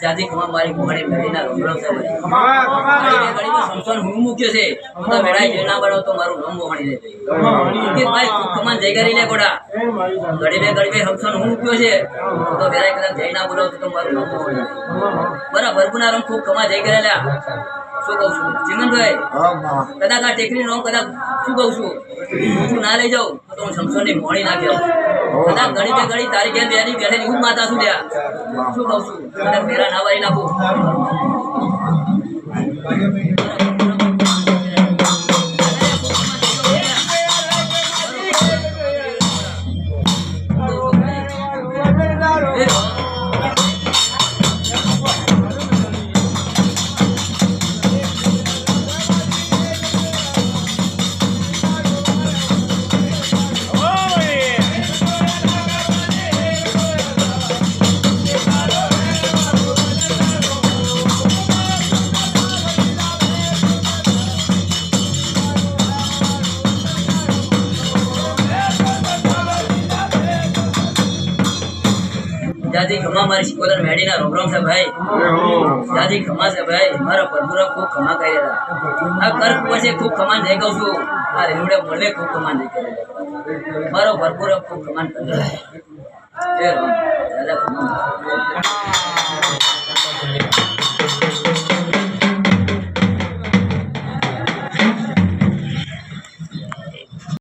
જાતિ ખમા મારી કુમારી મેળીના રોમરો છે ભાઈ ગળીમાં સંસન હું મૂક્યો છે તો મેળાઈ જઈ ના બનો તો મારું નામ મોહણી દે કે ભાઈ ખમાન જઈ કરી લે ગોડા ગળીબે સંસન હું મૂક્યો છે તો મેળાઈ કદાચ જઈ ના બોલો તો મારું નામ મોહણી બરાબર ભરપુના રમ ખૂબ ખમા જઈ કરેલા શું કહું છું ચિમનભાઈ કદાચ આ ટેકરી નો કદાચ શું કહું છું હું ના લઈ જાઉં તો હું સંસન ની મોહણી નાખ્યો કદાચ ઘડી તારી ઘેર બેની બેઠેલી હું માતા છું ત્યાં શું કહું છું કદાચ મેરા ના વારી નાખું જાતિ ખમા મારી શિકોદર મેડીના રોમ છે ભાઈ જાતિ ખમા છે ભાઈ મારા પરપુરા ખૂબ ખમા કરેલા આ કર્ક પછી ખૂબ ખમાન જઈ કહું છું આ રેવડે મળે ખૂબ ખમાન જઈ કરેલા મારો પરપુરા ખૂબ ખમાન કરેલા એ રામ દાદા ખમા